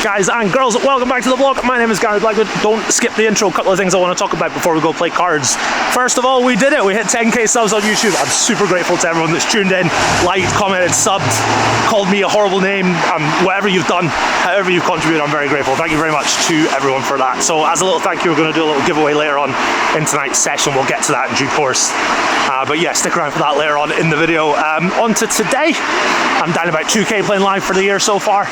Guys and girls, welcome back to the vlog. My name is Garrett Blackwood. Don't skip the intro. A couple of things I want to talk about before we go play cards. First of all, we did it. We hit 10k subs on YouTube. I'm super grateful to everyone that's tuned in, liked, commented, subbed, called me a horrible name, whatever you've done, however you've contributed, I'm very grateful. Thank you very much to everyone for that. So as a little thank you, we're going to do a little giveaway later on in tonight's session. We'll get to that in due course. But yeah, stick around for that later on in the video. On to today. I'm down about 2k playing live for the year so far.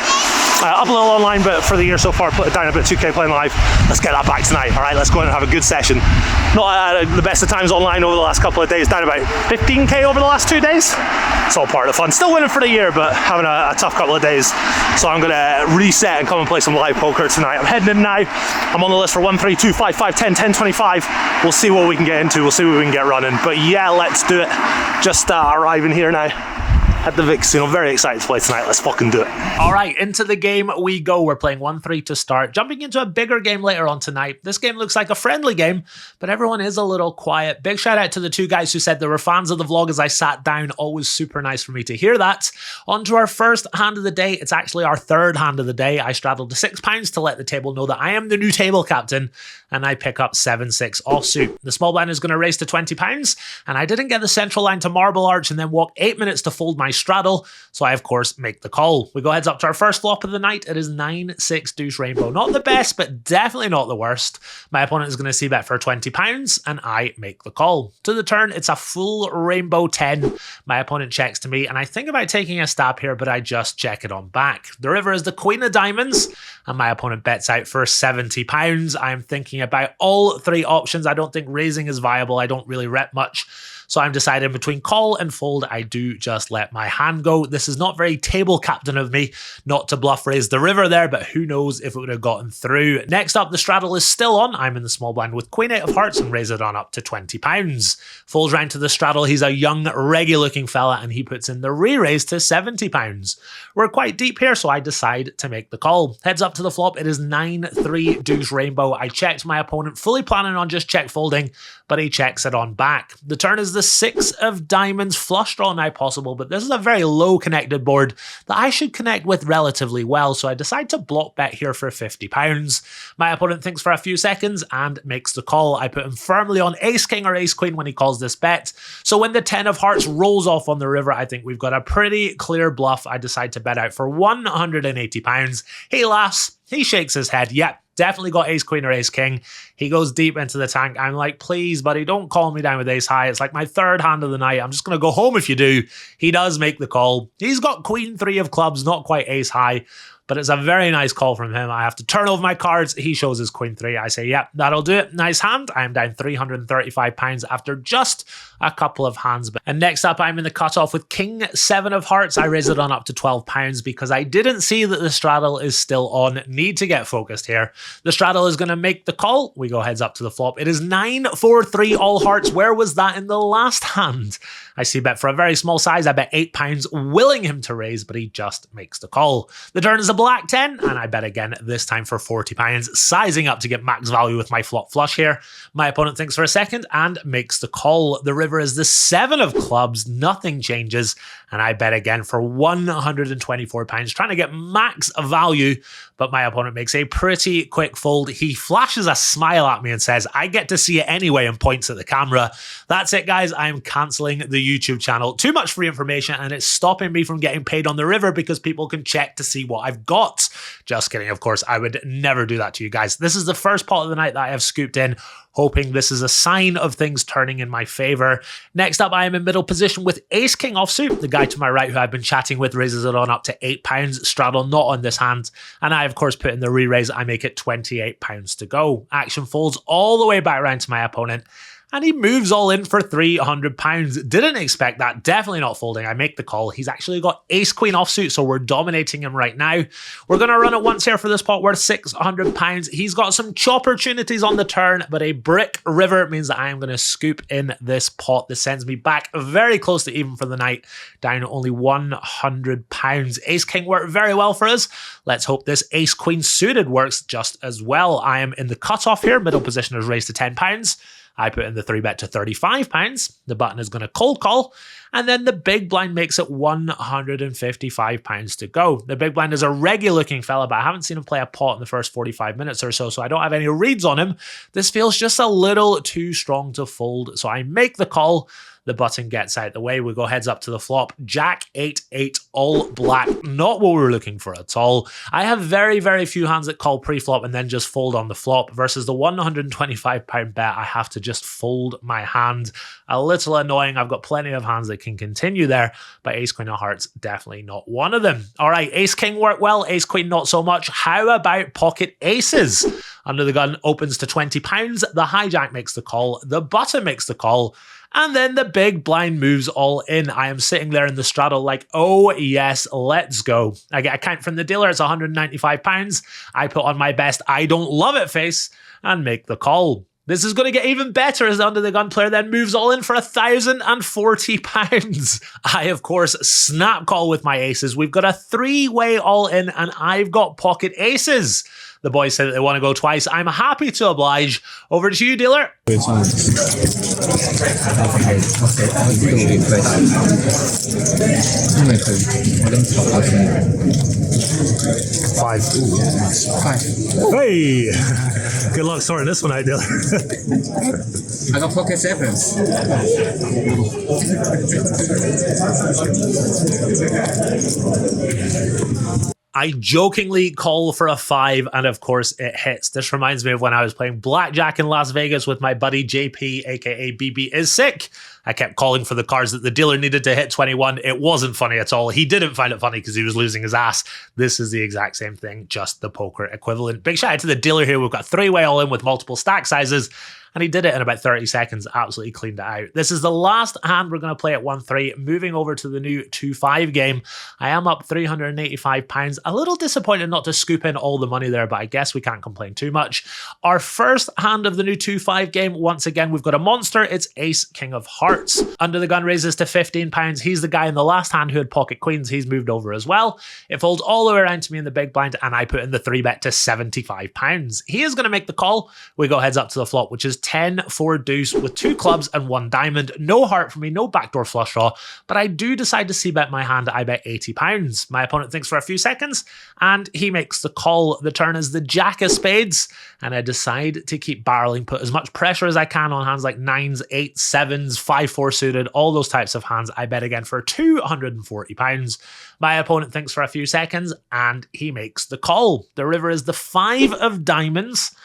Up a little online, but for the year so far, put it down about 2k playing live. Let's get that back tonight. All right, let's go in and have a good session. Not the best of times online over the last couple of days, down about 15k over the last 2 days. It's all part of the fun. Still winning for the year, but having a tough couple of days. So I'm gonna reset and come and play some live poker tonight. I'm heading in now. I'm on the list for 1, 3, 2, 5, 5, 10, 10, 25. We'll see what we can get into. We'll see what we can get running. But yeah, let's do it. Just arriving here now at the Vix. You know, very excited to play tonight. Let's fucking do it. All right, into the game we go. We're playing 1-3 to start. Jumping into a bigger game later on tonight. This game looks like a friendly game, but everyone is a little quiet. Big shout out to the two guys who said they were fans of the vlog as I sat down. Always super nice for me to hear that. On to our first hand of the day. It's actually our third hand of the day. I straddled to £6 to let the table know that I am the new table captain, and I pick up 7-6 offsuit. The small blind is going to raise to £20, and I didn't get the central line to Marble Arch and then walk 8 minutes to fold my straddle, so I of course make the call. We go heads up to our first flop of the night. It is 9-6 deuce rainbow. Not the best, but definitely not the worst. My opponent is going to see bet for £20, and I make the call. To the turn, it's a full rainbow 10. My opponent checks to me, and I think about taking a stab here, but I just check it on back. The river is the queen of diamonds, and my opponent bets out for £70. I'm thinking about all three options. I don't think raising is viable. I don't really rep much. So I'm deciding between call and fold. I do just let my hand go. This is not very table captain of me not to bluff raise the river there, but who knows if it would have gotten through. Next up, the straddle is still on. I'm in the small blind with queen 8 of hearts and raise it on up to £20. Folds round to the straddle. He's a young, reggae looking fella, and he puts in the re-raise to £70. We're quite deep here, so I decide to make the call. Heads up to the flop. It is 9-3 deuce rainbow. I checked my opponent, fully planning on just check folding, but he checks it on back. The turn is the 6 of diamonds, flush draw now possible, but this is a very low connected board that I should connect with relatively well, so I decide to block bet here for £50. My opponent thinks for a few seconds and makes the call. I put him firmly on ace king or ace queen when he calls this bet, so when the 10 of hearts rolls off on the river, I think we've got a pretty clear bluff. I decide to bet out for £180. He laughs, he shakes his head. Yep, definitely got ace queen or ace king. He goes deep into the tank. I'm like, please, buddy, don't call me down with ace high. It's like my third hand of the night. I'm just going to go home if you do. He does make the call. He's got queen 3 of clubs, not quite ace high, but it's a very nice call from him. I have to turn over my cards. He shows his queen 3. I say, yep, that'll do it. Nice hand. I am down £335 after just a couple of hands. And next up, I'm in the cutoff with king 7 of hearts. I raise it on up to £12 because I didn't see that the straddle is still on. Need to get focused here. The straddle is going to make the call. We go heads up to the flop. It is 9-4-3 all hearts. Where was that in the last hand? I see bet for a very small size. I bet £8, willing him to raise, but he just makes the call. The turn is a black 10, and I bet again, this time for £40, sizing up to get max value with my flop flush here. My opponent thinks for a second and makes the call. The river is the 7 of clubs. Nothing changes, and I bet again for £124, trying to get max value, but my opponent makes a pretty quick fold. He flashes a smile at me and says, I get to see it anyway, and points at the camera. That's it, guys. I'm cancelling the YouTube channel. Too much free information, and it's stopping me from getting paid on the river because people can check to see what I've got. Just kidding, of course. I would never do that to you guys. This is the first pot of the night that I have scooped in, hoping this is a sign of things turning in my favor. Next up, I am in middle position with ace king offsuit. The guy to my right who I've been chatting with raises it on up to £8. Straddle not on this hand, and I of course put in the re-raise. I make it £28 to go. Action folds all the way back around to my opponent, and he moves all in for £300. Didn't expect that. Definitely not folding. I make the call. He's actually got ace queen offsuit, so we're dominating him right now. We're going to run it once here for this pot worth £600. He's got some chop opportunities on the turn, but a brick river means that I am going to scoop in this pot. This sends me back very close to even for the night, down only £100. Ace king worked very well for us. Let's hope this ace queen suited works just as well. I am in the cutoff here. Middle position is raised to £10. I put in the 3-bet to £35. The button is going to cold call. And then the big blind makes it £155 to go. The big blind is a regular looking fella, but I haven't seen him play a pot in the first 45 minutes or so, so I don't have any reads on him. This feels just a little too strong to fold, so I make the call. The button gets out the way. We go heads up to the flop. Jack 8-8 all black. Not what we were looking for at all. I have very, very few hands that call pre-flop and then just fold on the flop versus the £125 bet. I have to just fold my hand. A little annoying. I've got plenty of hands that can continue there, but ace queen of hearts, definitely not one of them. All right, ace king worked well. Ace queen, not so much. How about pocket aces? Under the gun opens to £20. The hijack makes the call. The button makes the call. And then the big blind moves all in. I am sitting there in the straddle like, oh yes, let's go. I get a count from the dealer, it's £195. I put on my best I don't love it face and make the call. This is going to get even better as the under the gun player then moves all in for £1,040. I, of course, snap call with my aces. We've got a 3-way all in and I've got pocket aces. The boys say that they want to go twice. I'm happy to oblige. Over to you, dealer. 5. Hey! Good luck sorting this one out, dealer. I got pocket sevens. I jokingly call for a 5, and of course it hits. This reminds me of when I was playing blackjack in Las Vegas with my buddy JP, aka BB is sick. I kept calling for the cards that the dealer needed to hit 21. It wasn't funny at all. He didn't find it funny because he was losing his ass. This is the exact same thing, just the poker equivalent. Big shout out to the dealer here. We've got 3-way all in with multiple stack sizes. And he did it in about 30 seconds, absolutely cleaned it out. This is the last hand we're going to play at 1-3, moving over to the new 2-5 game. I am up £385. A little disappointed not to scoop in all the money there, but I guess we can't complain too much. Our first hand of the new 2-5 game, once again, we've got a monster. It's ace king of hearts. Under the gun raises to £15. He's the guy in the last hand who had pocket queens. He's moved over as well. It folds all the way around to me in the big blind, and I put in the 3-bet to £75. He is going to make the call. We go heads up to the flop, which is 10 4 deuce with 2 clubs and 1 diamond. No heart for me, no backdoor flush draw, but I do decide to c-bet my hand. I bet £80. My opponent thinks for a few seconds and he makes the call. The turn is the jack of spades and I decide to keep barreling, put as much pressure as I can on hands like 9s, 8s, 7s, 5-4 suited, all those types of hands. I bet again for £240. My opponent thinks for a few seconds and he makes the call. The river is the 5 of diamonds.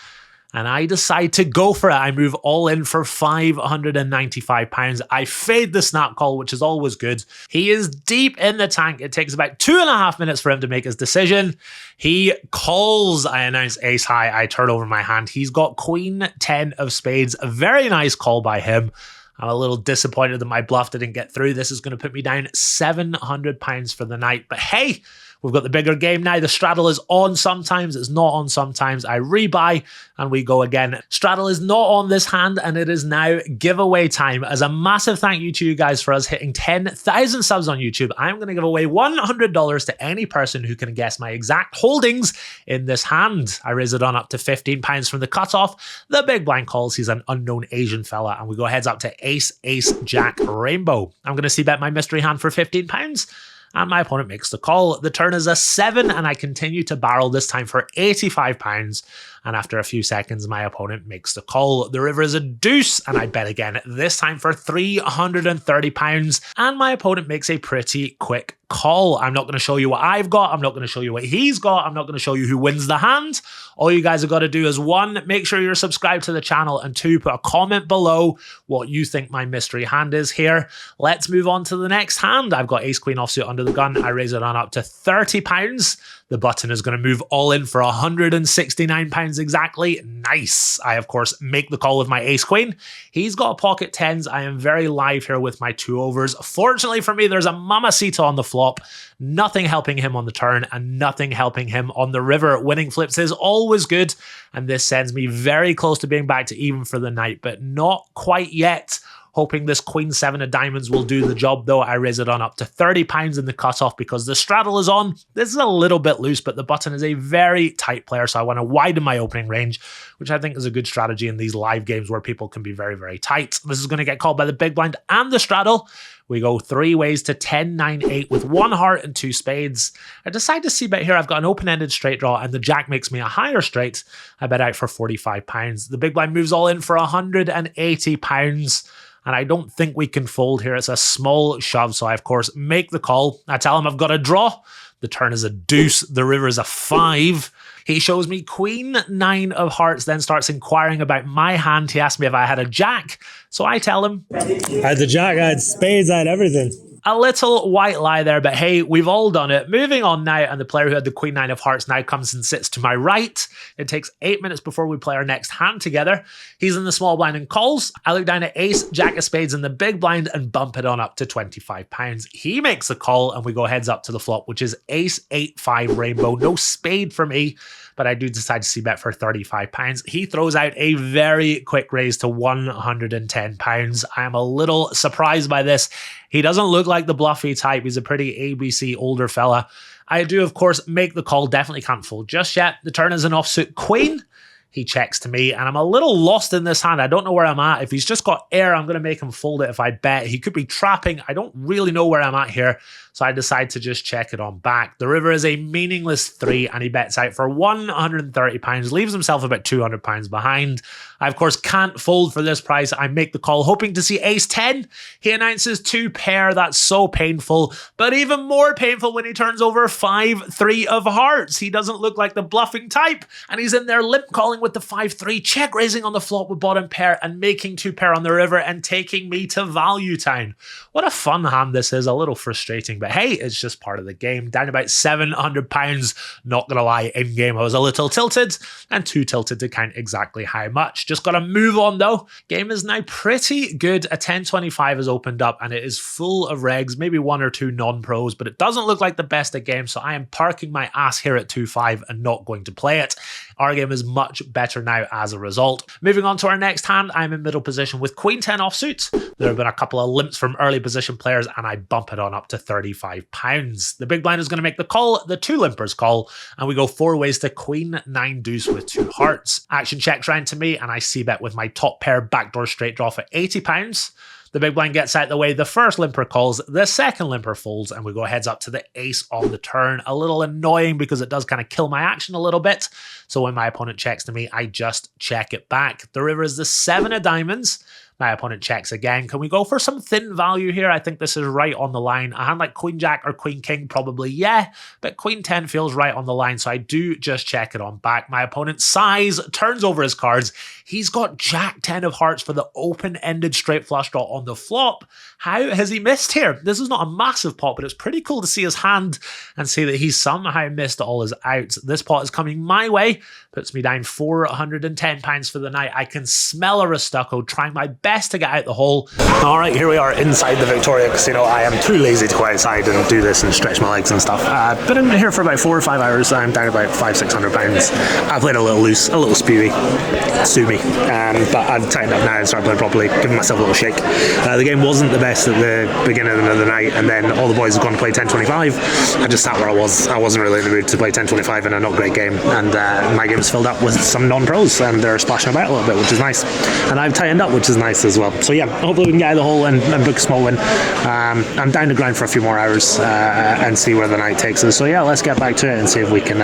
And I decide to go for it. I move all in for £595. I fade the snap call, which is always good. He is deep in the tank. It takes about 2.5 minutes for him to make his decision. He calls. I announce ace high. I turn over my hand. He's got queen 10 of spades. A very nice call by him. I'm a little disappointed that my bluff didn't get through. This is going to put me down £700 for the night. But hey, we've got the bigger game now. The straddle is on sometimes, it's not on sometimes. I rebuy and we go again. Straddle is not on this hand and it is now giveaway time. As a massive thank you to you guys for us hitting 10,000 subs on YouTube, I'm going to give away $100 to any person who can guess my exact holdings in this hand. I raise it on up to £15 from the cutoff. The big blind calls. He's an unknown Asian fella and we go heads up to ace, ace, jack, rainbow. I'm going to c-bet my mystery hand for £15. And my opponent makes the call. The turn is a 7, and I continue to barrel this time for £85. And after a few seconds, my opponent makes the call. The river is a deuce, and I bet again, this time for £330. And my opponent makes a pretty quick call. I'm not going to show you what I've got. I'm not going to show you what he's got. I'm not going to show you who wins the hand. All you guys have got to do is 1, make sure you're subscribed to the channel, and 2, put a comment below what you think my mystery hand is here. Let's move on to the next hand. I've got ace queen offsuit under the gun. I raise it on up to £30. The button is going to move all in for £169 exactly. Nice. I, of course, make the call with my ace queen. He's got pocket 10s. I am very live here with my 2 overs. Fortunately for me, there's a mamacita on the flop. Nothing helping him on the turn and nothing helping him on the river. Winning flips is always good. And this sends me very close to being back to even for the night, but not quite yet. Hoping this queen 7 of diamonds will do the job, though. I raise it on up to £30 in the cutoff because the straddle is on. This is a little bit loose, but the button is a very tight player, so I want to widen my opening range, which I think is a good strategy in these live games where people can be very, very tight. This is going to get called by the big blind and the straddle. We go 3 ways to 10, 9, 8 with 1 heart and 2 spades. I decide to c-bet here. I've got an open-ended straight draw, and the jack makes me a higher straight. I bet out for £45. The big blind moves all in for £180. And I don't think we can fold here. It's a small shove, so I, of course, make the call. I tell him I've got a draw. The turn is a deuce. The river is a 5. He shows me queen 9 of hearts, then starts inquiring about my hand. He asked me if I had a jack. So I tell him, I had the jack, I had spades, I had everything. a little white lie there, but hey, we've all done it. Moving on now, and the player who had the queen 9 of hearts now comes and sits to my right. It takes 8 minutes before we play our next hand together. He's in the small blind and calls. I look down at ace, jack of spades in the big blind and bump it on up to £25. He makes a call and we go heads up to the flop, which is ace 8-5 rainbow. No spade for me, but I do decide to c-bet for £35. He throws out a very quick raise to £110. I am a little surprised by this. He doesn't look like the bluffy type. He's a pretty ABC older fella. I do, of course, make the call. Definitely can't fold just yet. The turn is an offsuit queen. He checks to me, and I'm a little lost in this hand. I don't know where I'm at. If he's just got air, I'm going to make him fold it if I bet. He could be trapping. I don't really know where I'm at here, so I decide to just check it on back. The river is a meaningless 3, and he bets out for £130, leaves himself about £200 behind. I, of course, can't fold for this price. I make the call, hoping to see ace 10. He announces 2 pair. That's so painful, but even more painful when he turns over 5-3 of hearts. He doesn't look like the bluffing type, and he's in there limp calling with the 5-3, check raising on the flop with bottom pair and making 2 pair on the river and taking me to value town. What a fun hand this is. A little frustrating, but hey, it's just part of the game. Down about £700, not gonna lie, in game I was a little tilted, and too tilted to count exactly how much. Just gotta move on though. Game is now pretty good. A 10-25 has opened up and it is full of regs, maybe 1 or 2 non-pros, but it doesn't look like the best of games, so I am parking my ass here at 2-5 and not going to play it. Our game is much better now as a result. Moving on to our next hand, I'm in middle position with queen 10 offsuit. There have been a couple of limps from early position players and I bump it on up to £35. The big blind is going to make the call, the 2 limpers call, and we go 4 ways to queen 9 deuce with 2 hearts. Action checks round to me and I c-bet with my top pair backdoor straight draw for £80. The big blind gets out the way. The first limper calls, the second limper folds, and we go heads up to the ace on the turn. A little annoying because it does kind of kill my action a little bit. So when my opponent checks to me, I just check it back. The river is the 7 of diamonds. My opponent checks again. Can we go for some thin value here? I think this is right on the line. A hand like queen jack or queen king, probably yeah, but queen 10 feels right on the line, so I do just check it on back. My opponent sighs, turns over his cards. He's got jack 10 of hearts for the open-ended straight flush draw on the flop. How has he missed here? This is not a massive pot, but it's pretty cool to see his hand and see that he's somehow missed all his outs. This pot is coming my way, puts me down £410 for the night. I can smell a Rustucco, trying my best to get out the hole. All right, here we are inside the Victoria Casino. I am too lazy to go outside and do this and stretch my legs and stuff. Been in here for about 4 or 5 hours. I'm down about £500-600. I played a little loose, a little spewy. Sue me. But I've tightened up now and started playing properly, giving myself a little shake. The game wasn't the best at the beginning of the night, and then all the boys have gone to play 10-25. I just sat where I was. I wasn't really in the mood to play 10-25 in a not great game, and my game is filled up with some non-pros, and they're splashing about a little bit, which is nice. And I've tightened up, which is nice as well. So yeah, hopefully we can get out of the hole and book a small win. I'm down to grind for a few more hours and see where the night takes us. So yeah, let's get back to it and see if we can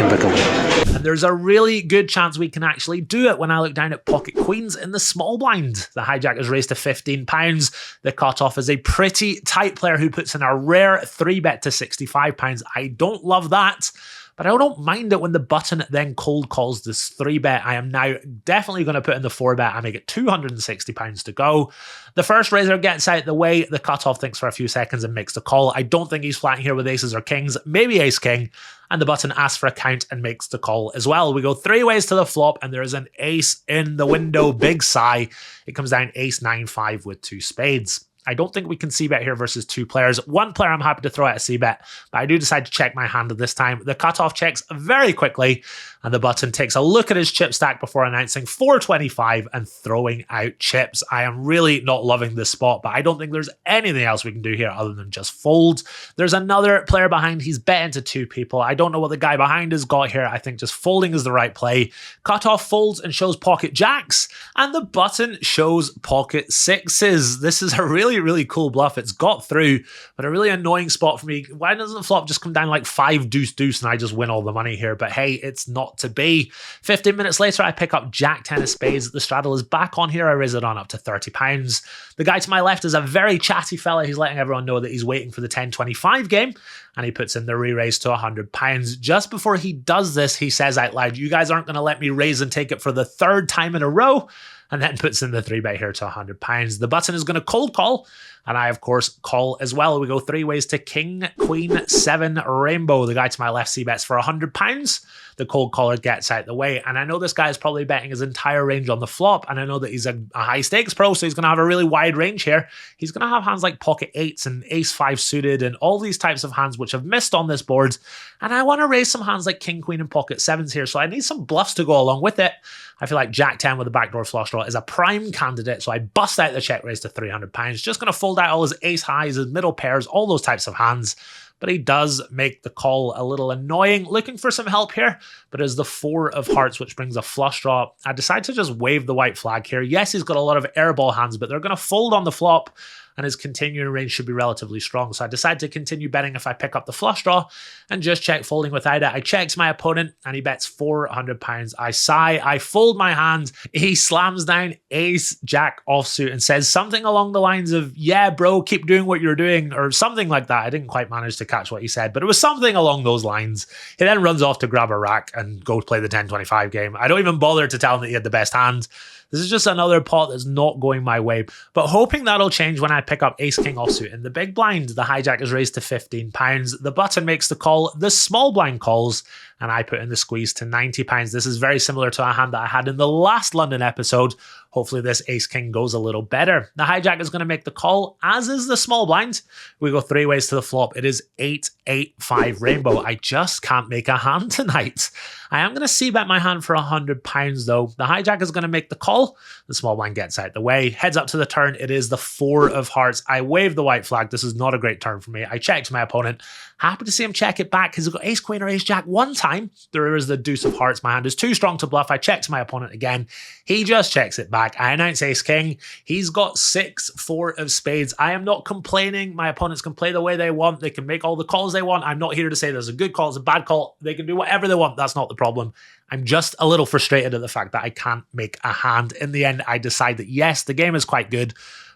book a win. And there's a really good chance we can actually do it when I look down at pocket queens in the small blind. The hijack is raised to £15. The cutoff is a pretty tight player who puts in a rare 3-bet to £65. I don't love that, but I don't mind it when the button then cold calls this 3-bet. I am now definitely going to put in the 4-bet and make it £260 to go. The first raiser gets out the way. The cutoff thinks for a few seconds and makes the call. I don't think he's flatting here with aces or kings, maybe ace king. And the button asks for a count and makes the call as well. We go 3 ways to the flop and there is an ace in the window. Big sigh. It comes down ace 9-5 with 2 spades. I don't think we can c-bet here versus 2 players. 1 player I'm happy to throw out a c-bet, but I do decide to check my hand this time. The cutoff checks very quickly. And the button takes a look at his chip stack before announcing 425 and throwing out chips. I am really not loving this spot, but I don't think there's anything else we can do here other than just fold. There's another player behind. He's betting to 2 people. I don't know what the guy behind has got here. I think just folding is the right play. Cutoff folds and shows pocket jacks, and the button shows pocket 6s. This is a really, really cool bluff. It's got through, but a really annoying spot for me. Why doesn't the flop just come down like 5 deuce deuce and I just win all the money here? But hey, it's not to be. 15 minutes later, I pick up Jack 10 of spades. The straddle is back on here. I raise it on up to £30. The guy to my left is a very chatty fella. He's letting everyone know that he's waiting for the 10-25 game, and he puts in the re-raise to £100. Just before he does this, he says out loud, "You guys aren't going to let me raise and take it for the 3rd time in a row," and then puts in the 3-bet here to £100. The button is going to cold call, and I, of course, call as well. We go 3 ways to king, queen, 7, rainbow. The guy to my left c-bets for £100. The cold caller gets out the way, and I know this guy is probably betting his entire range on the flop, and I know that he's a high stakes pro, so he's going to have a really wide range here. He's going to have hands like pocket 8s and ace 5 suited and all these types of hands which have missed on this board, and I want to raise some hands like king, queen, and pocket 7s here, so I need some bluffs to go along with it. I feel like Jack 10 with a backdoor flush draw is a prime candidate, so I bust out the check raise to £300. Just going to fold out all his ace highs, his middle pairs, all those types of hands. But he does make the call a little annoying. Looking for some help here, but as the 4 of hearts, which brings a flush draw, I decide to just wave the white flag here. Yes, he's got a lot of airball hands, but they're going to fold on the flop, and his continuing range should be relatively strong. So I decide to continue betting if I pick up the flush draw and just check folding without it. I checked my opponent and he bets £400. I sigh, I fold my hand. He slams down ace jack offsuit and says something along the lines of, "Yeah, bro, keep doing what you're doing," or something like that. I didn't quite manage to catch what he said, but it was something along those lines. He then runs off to grab a rack and go play the 10-25 game. I don't even bother to tell him that he had the best hand. This is just another pot that's not going my way, but hoping that'll change when I pick up ace-king offsuit in the big blind. The hijack is raised to £15. The button makes the call, the small blind calls, and I put in the squeeze to £90. This is very similar to a hand that I had in the last London episode. Hopefully this ace-king goes a little better. The hijack is going to make the call, as is the small blind. We go 3 ways to the flop. It is 8-8-5 rainbow. I just can't make a hand tonight. I am going to c-bet my hand for £100 though. The hijack is going to make the call. The small blind gets out the way. Heads up to the turn. It is the 4 of hearts. I wave the white flag. This is not a great turn for me. I checked my opponent. Happy to see him check it back because he's got ace queen or ace jack one time. There is the deuce of hearts. My hand is too strong to bluff. I checked my opponent again. He just checks it back. I announce ace king. He's got 6-4 of spades. I am not complaining. My opponents can play the way they want. They can make all the calls they want. I'm not here to say there's a good call, there's a bad call. They can do whatever they want. That's not the problem. I'm just a little frustrated at the fact that I can't make a hand. In the end, I decide that yes, the game is quite good,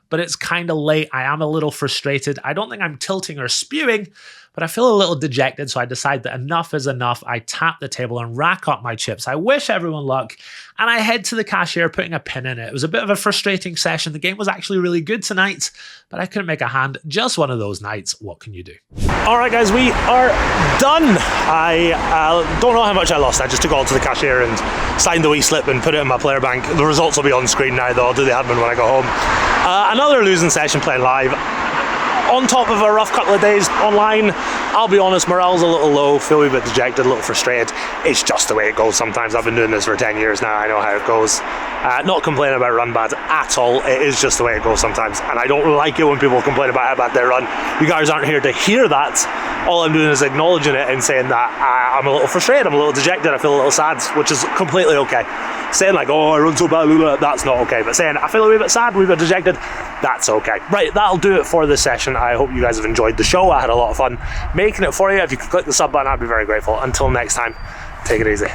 but it's kind of late. I am a little frustrated. I don't think I'm tilting or spewing, but I feel a little dejected, so I decide that enough is enough. I tap the table and rack up my chips. I wish everyone luck, and I head to the cashier, putting a pin in it. It was a bit of a frustrating session. The game was actually really good tonight, but I couldn't make a hand. Just one of those nights. What can you do? All right, guys, we are done. I don't know how much I lost. I just took it all to the cashier and signed the wee slip and put it in my player bank. The results will be on screen now, though. I'll do the admin when I go home. Another losing session playing live. On top of a rough couple of days online, I'll be honest, morale's a little low, feel a bit dejected, a little frustrated. It's just the way it goes sometimes. I've been doing this for 10 years now, I know how it goes. Not complaining about run bad at all, it is just the way it goes sometimes, and I don't like it when people complain about how bad they run. You guys aren't here to hear that. All I'm doing is acknowledging it and saying that I'm a little frustrated, I'm a little dejected, I feel a little sad, which is completely okay. Saying like, oh, I run so bad, that's not okay, but saying I feel a wee bit sad, a wee bit dejected, that's okay. Right, that'll do it for this session. I hope you guys have enjoyed the show. I had a lot of fun making it for you. If you could click the sub button, I'd be very grateful. Until next time, take it easy.